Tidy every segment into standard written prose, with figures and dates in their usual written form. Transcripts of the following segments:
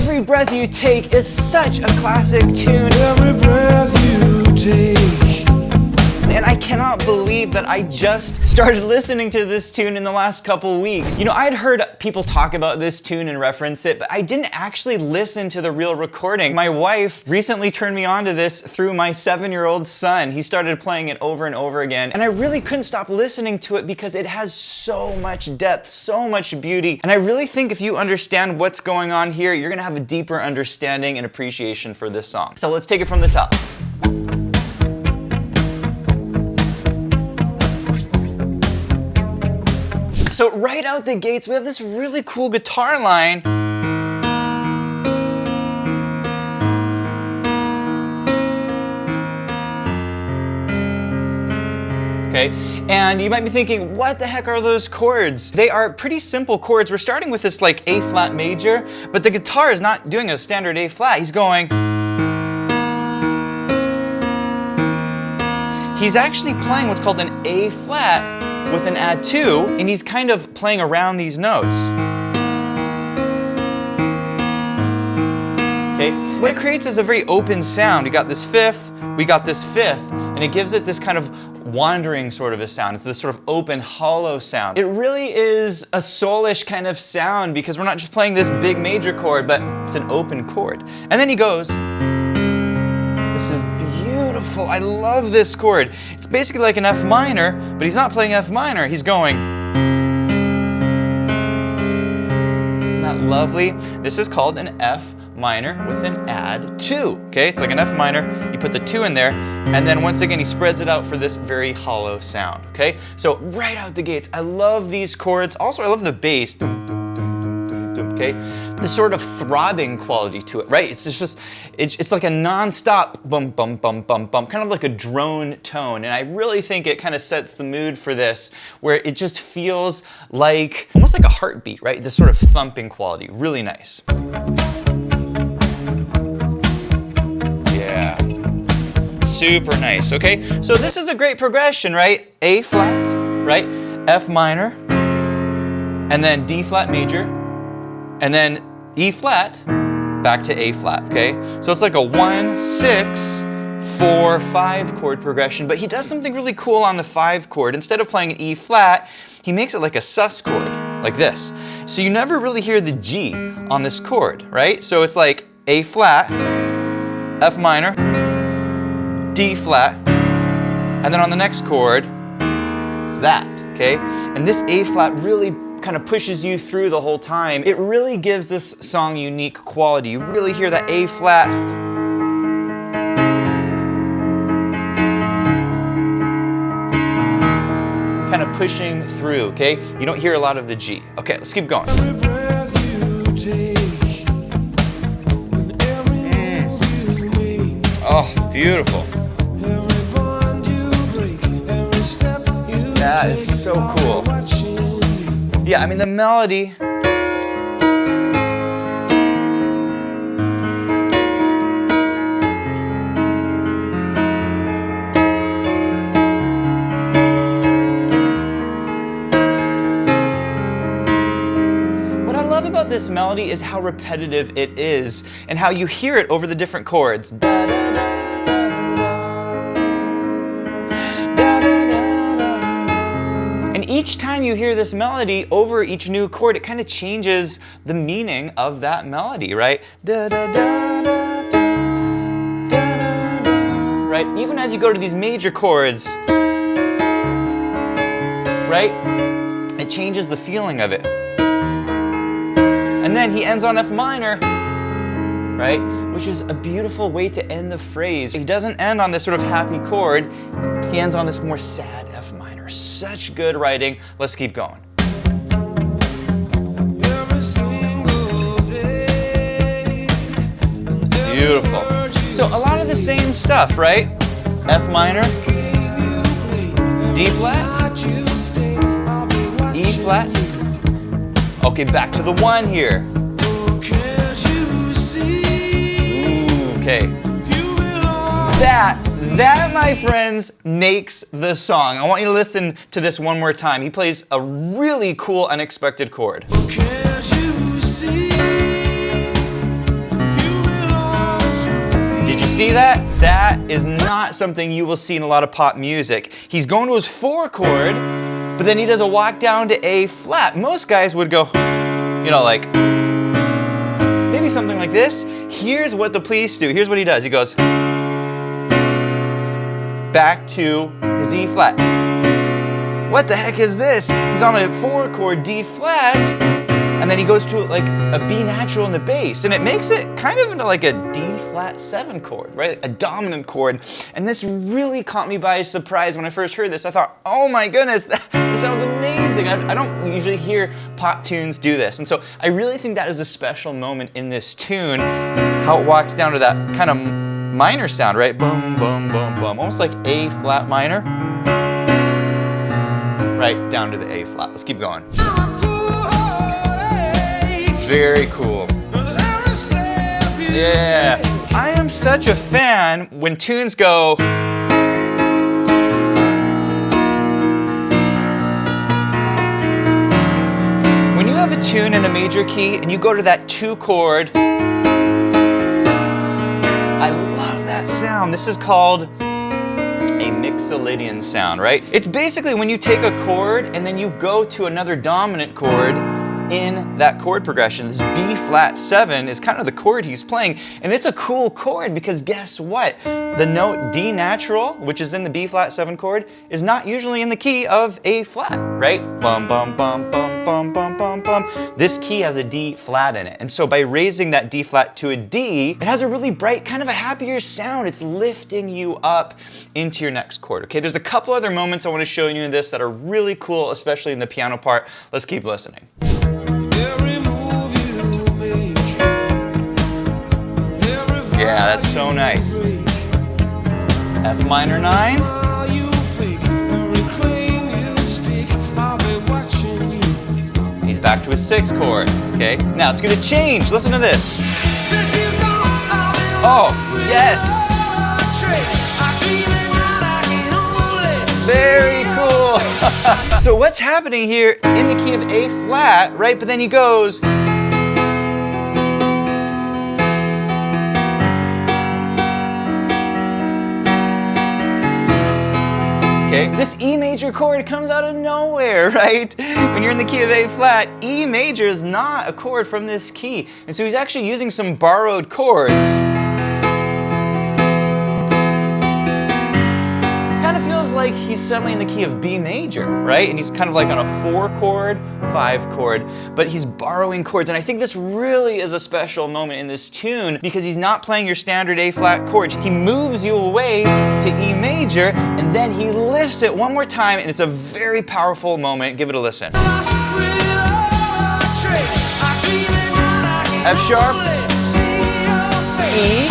Every Breath You Take is such a classic tune. Every breath you take. And I cannot believe that I just started listening to this tune in the last couple weeks. You know, I'd heard people talk about this tune and reference it, but I didn't actually listen to the real recording. My wife recently turned me on to this through my 7-year-old son. He started playing it over and over again, and I really couldn't stop listening to it because it has so much depth, so much beauty. And I really think if you understand what's going on here, you're gonna have a deeper understanding and appreciation for this song. So let's take it from the top. So right out the gates, we have this really cool guitar line. Okay, and you might be thinking, what the heck are those chords? They are pretty simple chords. We're starting with this like A flat major, but the guitar is not doing a standard A flat. He's going. He's actually playing what's called an A flat with an add 2, and he's kind of playing around these notes. Okay, what it creates is a very open sound. We got this fifth, we got this fifth, and it gives it this kind of wandering sort of a sound. It's this sort of open, hollow sound. It really is a soulish kind of sound because we're not just playing this big major chord, but it's an open chord. And then he goes, this is beautiful. I love this chord. It's basically like an F minor, but he's not playing F minor. He's going. Isn't that lovely? This is called an F minor with an add 2. Okay, it's like an F minor. You put the 2 in there, and then once again he spreads it out for this very hollow sound. Okay, so right out the gates, I love these chords. Also, I love the bass. Dum, dum, dum, dum, dum, dum, okay, the sort of throbbing quality to it, right? It's like a non-stop bum bum bum bum bum, kind of like a drone tone, and I really think it kind of sets the mood for this, where it just feels like almost like a heartbeat, right? This sort of thumping quality, really nice. Yeah, super nice. Okay, so this is a great progression, right? A flat, right? F minor, and then D flat major, and then E flat, back to A flat, okay? So it's like a 1, 6, 4, 5 chord progression, but he does something really cool on the 5 chord. Instead of playing an E flat, he makes it like a sus chord, like this. So you never really hear the G on this chord, right? So it's like A flat, F minor, D flat, and then on the next chord, it's that, okay? And this A flat really kind of pushes you through the whole time. It really gives this song unique quality. You really hear that A flat. Kind of pushing through, okay? You don't hear a lot of the G. Okay, let's keep going. Oh, beautiful. That is so cool. Yeah, I mean the melody. What I love about this melody is how repetitive it is and how you hear it over the different chords. Da, da, da. Each time you hear this melody over each new chord, it kind of changes the meaning of that melody, right? Da, da, da, da, da, da, da, right? Even as you go to these major chords, right? It changes the feeling of it. And then he ends on F minor, right? Which is a beautiful way to end the phrase. He doesn't end on this sort of happy chord. He ends on this more sad F minor. Such good writing. Let's keep going. Beautiful. So a lot of the same stuff, right? F minor, D flat, E flat. Okay, back to the 1 here. Ooh, okay. That, my friends, makes the song. I want you to listen to this one more time. He plays a really cool, unexpected chord. see that? That is not something you will see in a lot of pop music. He's going to his 4 chord, but then he does a walk down to A flat. Most guys would go, you know, like, maybe something like this. Here's what the police do. Here's what he does. He goes back to his E flat. What the heck is this? He's on a 4 chord D flat, and then he goes to like a B natural in the bass, and it makes it kind of into like a D flat 7 chord, right? A dominant chord. And this really caught me by surprise when I first heard this. I thought, oh my goodness, this sounds amazing. I don't usually hear pop tunes do this. And so I really think that is a special moment in this tune, how it walks down to that kind of minor sound, right? Boom, boom, boom, boom. Almost like A flat minor. Right down to the A flat. Let's keep going. Very cool. Yeah. I am such a fan when tunes go. When you have a tune in a major key and you go to that 2 chord, I love that sound. This is called a mixolydian sound, right? It's basically when you take a chord and then you go to another dominant chord in that chord progression. This B flat 7 is kind of the chord he's playing, and it's a cool chord because guess what? The note D natural, which is in the B flat 7 chord, is not usually in the key of A flat, right? Bum, bum, bum, bum, bum, bum, bum, bum. This key has a D flat in it, and so by raising that D flat to a D, it has a really bright, kind of a happier sound. It's lifting you up into your next chord, okay? There's a couple other moments I want to show you in this that are really cool, especially in the piano part. Let's keep listening. Yeah, that's so nice. F minor 9. He's back to his 6 chord, okay? Now it's gonna change, listen to this. Oh, yes! Very cool! So what's happening here in the key of A flat, right? But then he goes, okay, this E major chord comes out of nowhere, right? When you're in the key of A flat, E major is not a chord from this key. And so he's actually using some borrowed chords. Kind of feels like he's suddenly in the key of B major, right? And he's kind of like on a 4 chord, 5 chord, but he's borrowing chords. And I think this really is a special moment in this tune because he's not playing your standard A flat chords. He moves you away to E major, and then he lifts it one more time, and it's a very powerful moment. Give it a listen. F sharp, E,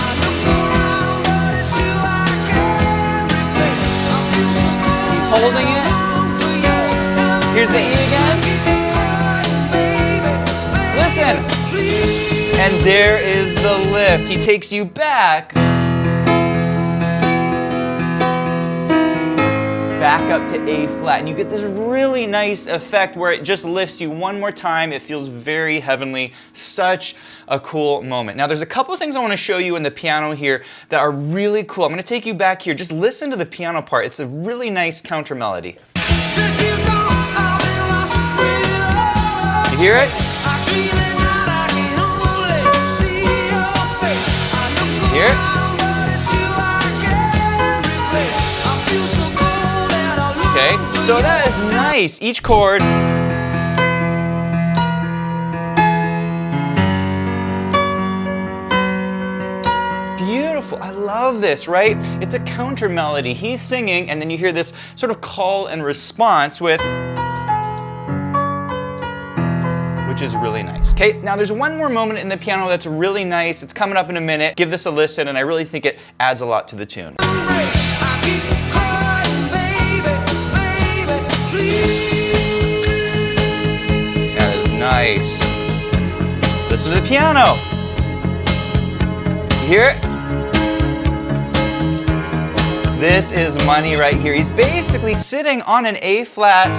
he's holding it. Here's the E again. Listen. And there is the lift. He takes you back up to A flat, and you get this really nice effect where it just lifts you one more time. It feels very heavenly. Such a cool moment. Now there's a couple of things I want to show you in the piano here that are really cool. I'm going to take you back here. Just listen to the piano part. It's a really nice counter melody. You hear it? You hear it? Okay, so that is nice. Each chord. Beautiful. I love this, right? It's a counter melody. He's singing, and then you hear this sort of call and response with, which is really nice. Okay, now there's one more moment in the piano that's really nice. It's coming up in a minute. Give this a listen, and I really think it adds a lot to the tune. Nice. Listen to the piano. You hear it? This is money right here. He's basically sitting on an A flat.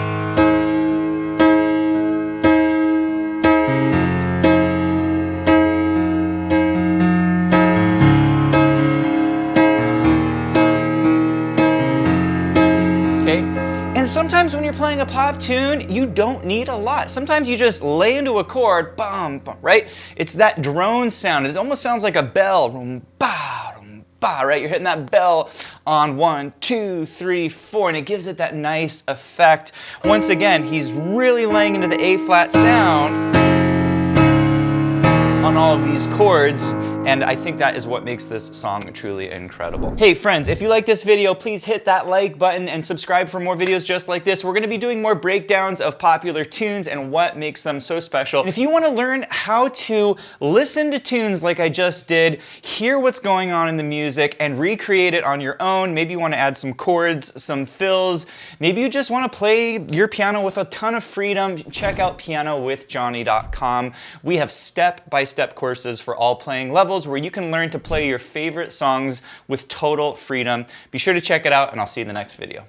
sometimes when you're playing a pop tune, you don't need a lot. Sometimes you just lay into a chord, bum, bum, right? It's that drone sound. It almost sounds like a bell. Rum, ba, rum, ba, right? You're hitting that bell on 1, 2, 3, 4, and it gives it that nice effect. Once again, he's really laying into the A flat sound on all of these chords, and I think that is what makes this song truly incredible. Hey friends, if you like this video, please hit that like button and subscribe for more videos just like this. We're gonna be doing more breakdowns of popular tunes and what makes them so special. And if you wanna learn how to listen to tunes like I just did, hear what's going on in the music, and recreate it on your own, maybe you wanna add some chords, some fills, maybe you just wanna play your piano with a ton of freedom, check out pianowithjonny.com. We have step-by-step courses for all playing levels where you can learn to play your favorite songs with total freedom. Be sure to check it out, and I'll see you in the next video.